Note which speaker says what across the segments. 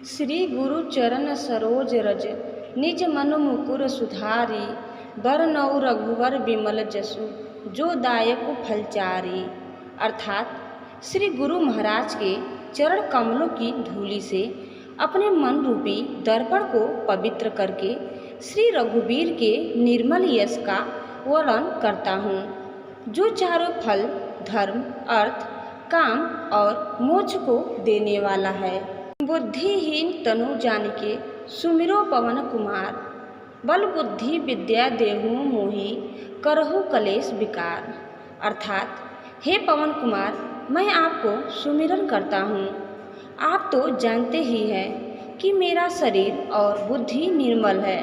Speaker 1: श्री गुरु चरण सरोज रज निज मनु मुकुर सुधारी। बरनउँ रघुवर बिमल जसु जो दायक फलचारी। अर्थात श्री गुरु महाराज के चरण कमलों की धूलि से अपने मन रूपी दर्पण को पवित्र करके श्री रघुवीर के निर्मल यश का वर्णन करता हूँ, जो चारों फल धर्म अर्थ काम और मोक्ष को देने वाला है। बुद्धिहीन तनु जानिके सुमिरो पवन कुमार। बल बुद्धि विद्या देहु मोहि करहु कलेश विकार। अर्थात हे पवन कुमार, मैं आपको सुमिरन करता हूँ। आप तो जानते ही हैं कि मेरा शरीर और बुद्धि निर्मल है।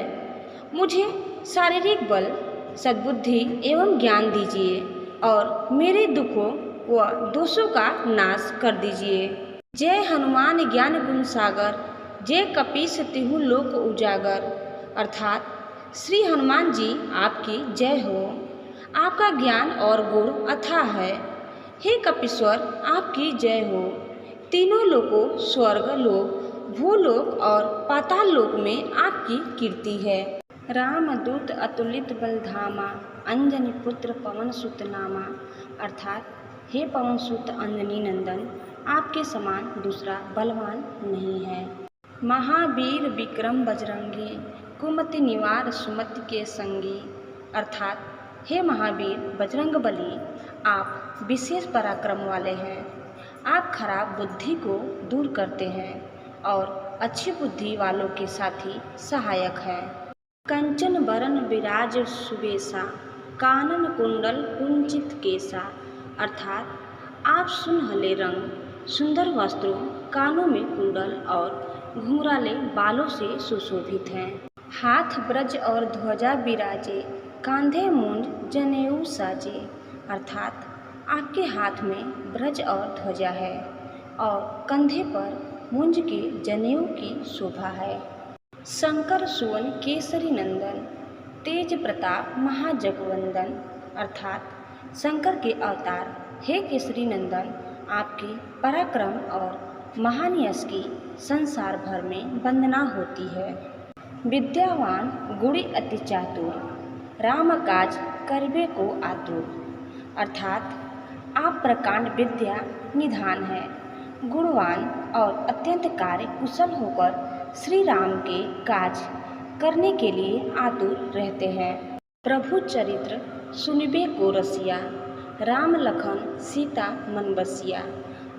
Speaker 1: मुझे शारीरिक बल सद्बुद्धि एवं ज्ञान दीजिए और मेरे दुखों व दोषों का नाश कर दीजिए। जय हनुमान ज्ञान गुण सागर, जय कपीस तिहु लोक उजागर। अर्थात श्री हनुमान जी आपकी जय हो। आपका ज्ञान और गुण अथाह है। हे कपीश्वर, आपकी जय हो। तीनों लोकों स्वर्ग लोक, भूलोक और पाताल लोक में आपकी कीर्ति है। रामदूत अतुलित बलधामा, अंजनी पुत्र पवन सुत नामा। अर्थात हे पवन सुत अंजनी नंदन, आपके समान दूसरा बलवान नहीं है। महावीर विक्रम बजरंगी, कुमति निवार सुमति के संगी। अर्थात हे महावीर बजरंग बली, आप विशेष पराक्रम वाले हैं। आप खराब बुद्धि को दूर करते हैं और अच्छी बुद्धि वालों के साथी सहायक हैं। कंचन बरन विराज सुबेसा, कानन कुंडल कुंचित केसा। अर्थात आप सुनहले रंग, सुंदर वस्त्रों, कानों में कुंडल और घुंघराले बालों से सुशोभित हैं। हाथ ब्रज और ध्वजा बिराजे, कांधे मूंज जनेऊ साजे। अर्थात आपके हाथ में ब्रज और ध्वजा है और कंधे पर मूंज के जनेऊ की शोभा है। शंकर सुवन केसरी नंदन, तेज प्रताप महाजगवंदन। अर्थात शंकर के अवतार हे केसरी नंदन, आपके पराक्रम और महान यश की संसार भर में वंदना होती है। विद्यावान गुणी अति चातुर, राम काज करबे को आतुर। अर्थात आप प्रकांड विद्या निधान है, गुणवान और अत्यंत कार्य कुशल होकर श्री राम के काज करने के लिए आतुर रहते हैं। प्रभु चरित्र सुनिबे को रसिया, राम लखन सीता मन बसिया।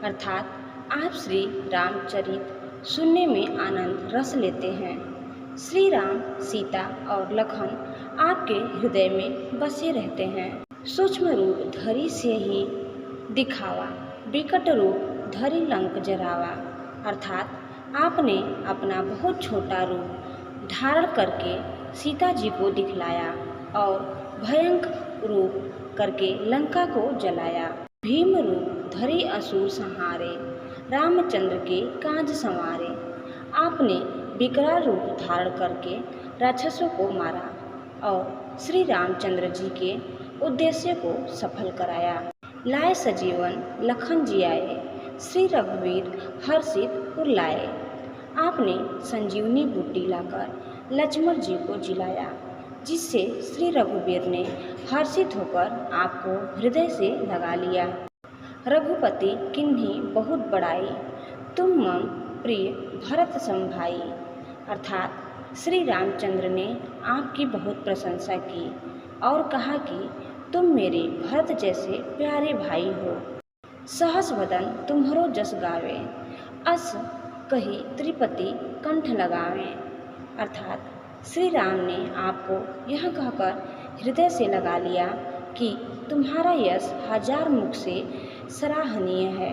Speaker 1: अर्थात आप श्री रामचरित सुनने में आनंद रस लेते हैं। श्री राम, सीता और लखन आपके हृदय में बसे रहते हैं। सूक्ष्म रूप धरि से ही दिखावा, विकट रूप धरि लंक जरावा। अर्थात आपने अपना बहुत छोटा रूप धारण करके सीता जी को दिखलाया और भयंकर रूप करके लंका को जलाया। भीम रूप धरि असुर संहारे, रामचंद्र के काज संवारे। आपने विकराल रूप धारण करके राक्षसों को मारा और श्री रामचंद्र जी के उद्देश्य को सफल कराया। लाए सजीवन लखन जी आए, श्री रघुवीर हर्षित उर्लाए। आपने संजीवनी बूटी लाकर लक्ष्मण जी को जिलाया, जिससे श्री रघुवीर ने हर्षित होकर आपको हृदय से लगा लिया। रघुपति किन्हीं बहुत बड़ाई, तुम मम प्रिय भरत सम भाई। अर्थात श्री रामचंद्र ने आपकी बहुत प्रशंसा की और कहा कि तुम मेरे भरत जैसे प्यारे भाई हो। सहस वदन तुम्हरो जस गावे, अस कही त्रिपति कंठ लगावे। अर्थात श्री राम ने आपको यह कहकर हृदय से लगा लिया कि तुम्हारा यश हजार मुख से सराहनीय है।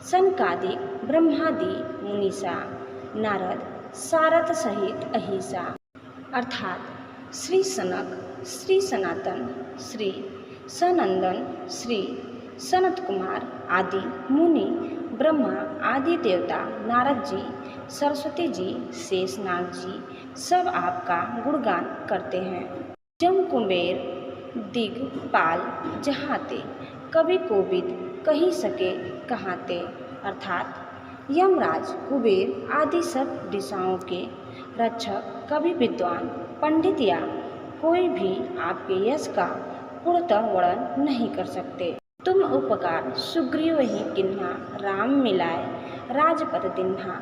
Speaker 1: सनकादिक ब्रह्मादि मुनीसा, नारद सारथ सहित अहिसा। अर्थात श्री सनक, श्री सनातन, श्री सनंदन, श्री सनत कुमार आदि मुनि, ब्रह्मा आदि देवता, नारद जी, सरस्वती जी, शेषनाग जी सब आपका गुणगान करते हैं। जम कुंबेर दिगपाल जहाते, कवि कोविद कही सके कहाते। अर्थात यमराज, कुबेर आदि सब दिशाओं के रक्षक, कवि, विद्वान, पंडित या कोई भी आपके यश का पूर्णतः वर्णन नहीं कर सकते। तुम उपकार सुग्रीव ही किन्हा, राम मिलाए राजपद दिन्हा।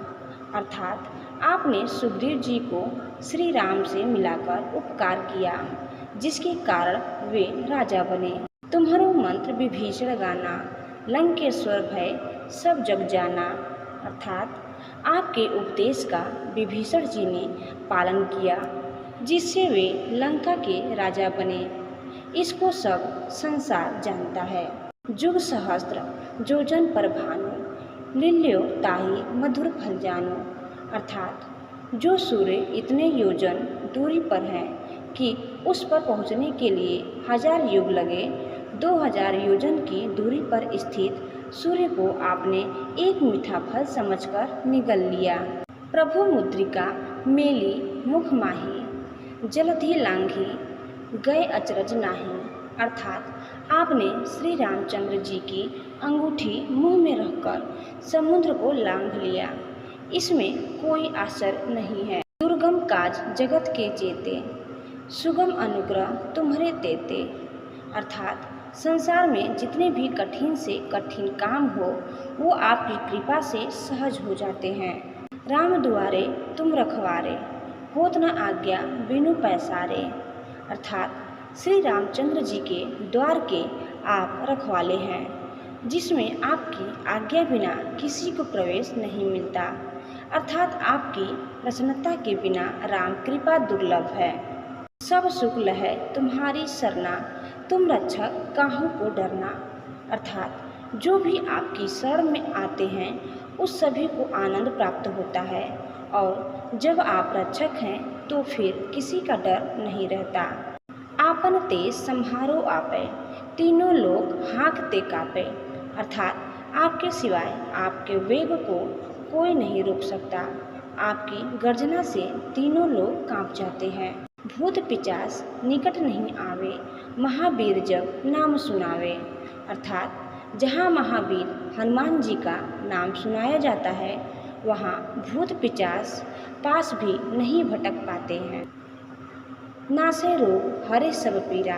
Speaker 1: अर्थात आपने सुग्रीव जी को श्री राम से मिलाकर उपकार किया, जिसके कारण वे राजा बने। तुम्हारो मंत्र विभीषण गाना, लंकेश्वर भय सब जग जाना। अर्थात आपके उपदेश का विभीषण जी ने पालन किया, जिससे वे लंका के राजा बने। इसको सब संसार जानता है। जुग सहस्त्र जोजन पर भानु, लील्यो ताहि मधुर फल जानो। अर्थात जो सूर्य इतने योजन दूरी पर है कि उस पर पहुँचने के लिए 1000 युग लगे, 2000 योजन की दूरी पर स्थित सूर्य को आपने एक मीठा फल समझकर निगल लिया। प्रभु मुद्रिका मेली मुख माही, जलधि लांघी गए अचरज नाही। अर्थात आपने श्री रामचंद्र जी की अंगूठी मुंह में रखकर समुद्र को लांघ लिया। इसमें कोई आश्चर्य नहीं है। दुर्गम काज जगत के चेते, सुगम अनुग्रह तुम्हारे तेते। अर्थात संसार में जितने भी कठिन से कठिन काम हो, वो आपकी कृपा से सहज हो जाते हैं। राम दुआरे तुम रखवारे, होत न आज्ञा बिनु पैसारे। अर्थात श्री रामचंद्र जी के द्वार के आप रखवाले हैं, जिसमें आपकी आज्ञा बिना किसी को प्रवेश नहीं मिलता। अर्थात आपकी प्रसन्नता के बिना राम कृपा दुर्लभ है। सब सुख लहै तुम्हारी सरना, तुम रक्षक काहू को डरना। अर्थात जो भी आपकी शरण में आते हैं, उस सभी को आनंद प्राप्त होता है, और जब आप रक्षक हैं तो फिर किसी का डर नहीं रहता। आपन तेज संहारो आपे, तीनों लोग हाँकते कापे। अर्थात आपके सिवाय आपके वेग को कोई नहीं रोक सकता। आपकी गर्जना से तीनों लोग कांप जाते हैं। भूत पिचास निकट नहीं आवे, महावीर जब नाम सुनावे। अर्थात जहाँ महावीर हनुमान जी का नाम सुनाया जाता है, वहाँ भूत पिचास पास भी नहीं भटक पाते हैं। नासे रोग हरे सब पीरा,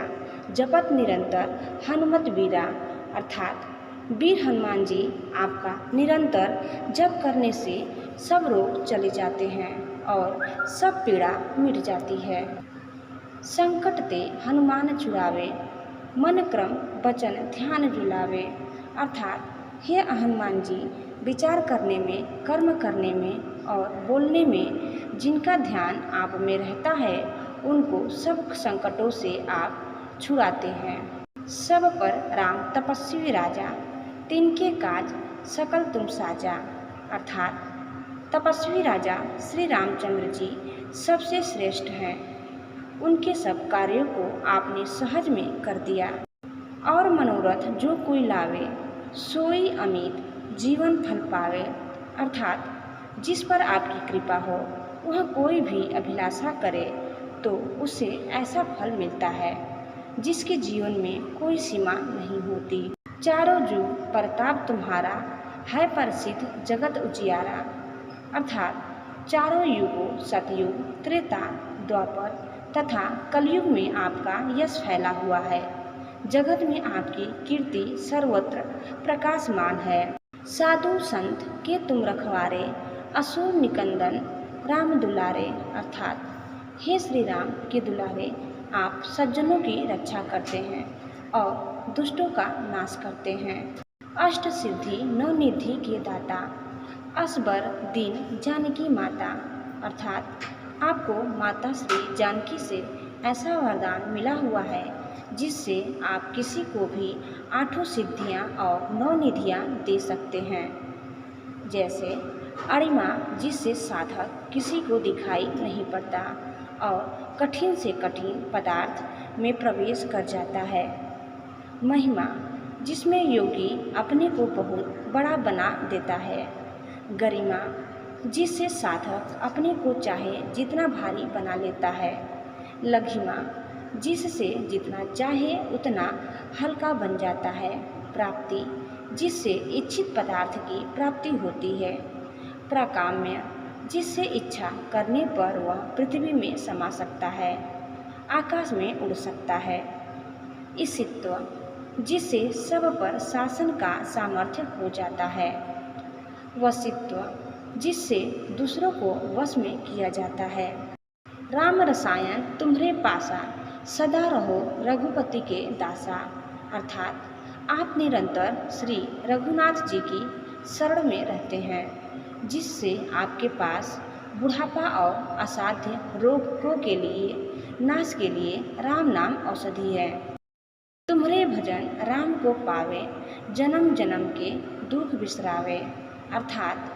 Speaker 1: जपत निरंतर हनुमत वीरा। अर्थात वीर हनुमान जी आपका निरंतर जप करने से सब रोग चले जाते हैं और सब पीड़ा मिट जाती है। संकट ते हनुमान छुड़ावे, मन क्रम वचन ध्यान जुलावे। अर्थात हे हनुमान जी, विचार करने में, कर्म करने में और बोलने में जिनका ध्यान आप में रहता है, उनको सब संकटों से आप छुड़ाते हैं। सब पर राम तपस्वी राजा, तिनके काज सकल तुम साजा। अर्थात तपस्वी राजा श्री रामचंद्र जी सबसे श्रेष्ठ हैं। उनके सब कार्यों को आपने सहज में कर दिया। और मनोरथ जो कोई लावे, सोई अमित जीवन फल पावे। अर्थात जिस पर आपकी कृपा हो, वह कोई भी अभिलाषा करे तो उसे ऐसा फल मिलता है जिसके जीवन में कोई सीमा नहीं होती। चारों जुग प्रताप तुम्हारा, है प्रसिद्ध जगत उजियारा। अर्थात चारों युगों सतयुग, त्रेता, द्वापर तथा कलयुग में आपका यश फैला हुआ है। जगत में आपकी कीर्ति सर्वत्र प्रकाशमान है। साधु संत के तुम रखवारे, असुर निकंदन राम दुलारे। अर्थात हे श्री राम के दुलारे, आप सज्जनों की रक्षा करते हैं और दुष्टों का नाश करते हैं। अष्ट सिद्धि नवनिधि के दाता, असबर दीन जानकी माता। अर्थात आपको माता श्री जानकी से ऐसा वरदान मिला हुआ है जिससे आप किसी को भी 8 सिद्धियां और 9 निधियां दे सकते हैं। जैसे अणिमा, जिससे साधक किसी को दिखाई नहीं पड़ता और कठिन से कठिन पदार्थ में प्रवेश कर जाता है। महिमा, जिसमें योगी अपने को बहुत बड़ा बना देता है। गरिमा, जिससे साधक अपने को चाहे जितना भारी बना लेता है। लघिमा, जिससे जितना चाहे उतना हल्का बन जाता है। प्राप्ति, जिससे इच्छित पदार्थ की प्राप्ति होती है। प्राकाम्य, जिससे इच्छा करने पर वह पृथ्वी में समा सकता है, आकाश में उड़ सकता है। ईशित्व, जिससे सब पर शासन का सामर्थ्य हो जाता है। वशित्व, जिससे दूसरों को वश में किया जाता है। राम रसायन तुम्हारे पासा, सदा रहो रघुपति के दासा। अर्थात आप निरंतर श्री रघुनाथ जी की शरण में रहते हैं, जिससे आपके पास बुढ़ापा और असाध्य रोगों के लिए नाश के लिए राम नाम औषधि है। तुम्हारे भजन राम को पावे, जन्म जन्म के दुख बिसरावे। अर्थात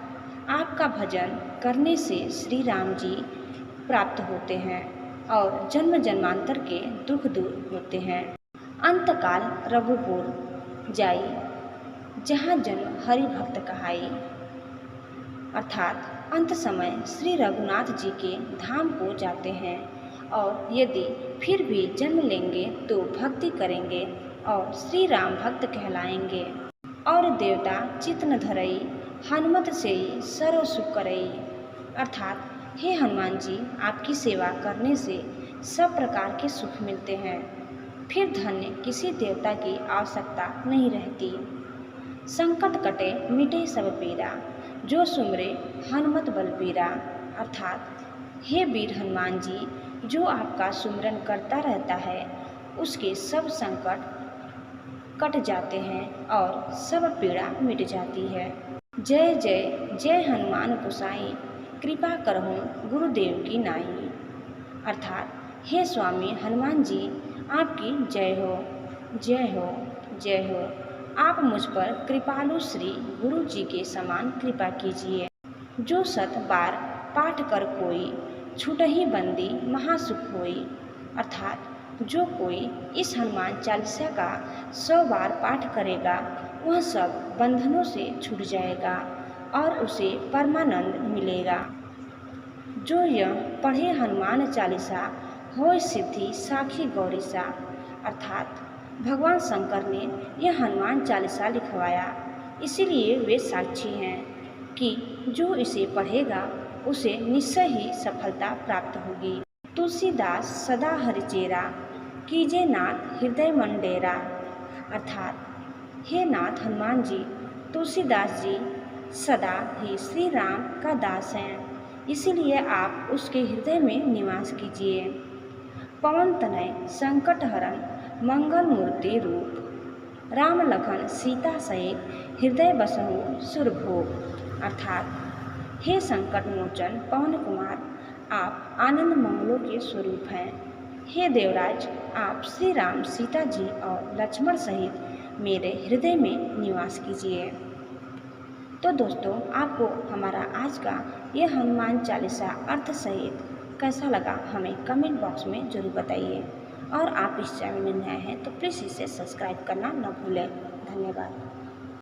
Speaker 1: आपका भजन करने से श्री राम जी प्राप्त होते हैं और जन्म जन्मांतर के दुख दूर होते हैं। अंतकाल रघुपुर जाई, जहाँ जन्म हरि भक्त कहाई। अर्थात अंत समय श्री रघुनाथ जी के धाम को जाते हैं और यदि फिर भी जन्म लेंगे तो भक्ति करेंगे और श्री राम भक्त कहलाएंगे। और देवता चित न धरई, हनुमत सेई सर्व सुख करई। अर्थात हे हनुमान जी, आपकी सेवा करने से सब प्रकार के सुख मिलते हैं, फिर धन्य किसी देवता की आवश्यकता नहीं रहती। संकट कटे मिटे सब पीरा, जो सुमरे हनुमत बलबीरा। अर्थात हे वीर हनुमान जी, जो आपका सुमरन करता रहता है उसके सब संकट कट जाते हैं और सब पीड़ा मिट जाती है। जय जय जय हनुमान गोसाई, कृपा करहु गुरुदेव की नाई। अर्थात हे स्वामी हनुमान जी, आपकी जय हो, जय हो, जय हो। आप मुझ पर कृपालु श्री गुरु जी के समान कृपा कीजिए। जो 100 बार पाठ कर कोई, छूटहि बंदी महासुख होई। अर्थात जो कोई इस हनुमान चालीसा का 100 बार पाठ करेगा वह सब बंधनों से छूट जाएगा और उसे परमानंद मिलेगा। जो यह पढ़े हनुमान चालीसा होय सिद्धि साखी गौरीसा। अर्थात भगवान शंकर ने यह हनुमान चालीसा लिखवाया, इसीलिए वे साक्षी हैं कि जो इसे पढ़ेगा उसे निश्चय ही सफलता प्राप्त होगी। तुलसीदास सदा हरिचेरा, कीजे नाथ हृदय मन डेरा। अर्थात हे नाथ हनुमान जी, तुलसीदास जी सदा ही श्री राम का दास हैं, इसीलिए आप उसके हृदय में निवास कीजिए। पवन तनय संकट हरण मंगल मूर्ति रूप, राम लखन सीता सहित हृदय बसहु सुरभोग। अर्थात हे संकट मोचन पवन कुमार, आप आनंद मंगलों के स्वरूप हैं। हे देवराज, आप श्री राम सीता जी और लक्ष्मण सहित मेरे हृदय में निवास कीजिए। तो दोस्तों, आपको हमारा आज का ये हनुमान चालीसा अर्थ सहित कैसा लगा हमें कमेंट बॉक्स में ज़रूर बताइए। और आप इस चैनल में नए हैं तो प्लीज़ इसे सब्सक्राइब करना न भूलें। धन्यवाद।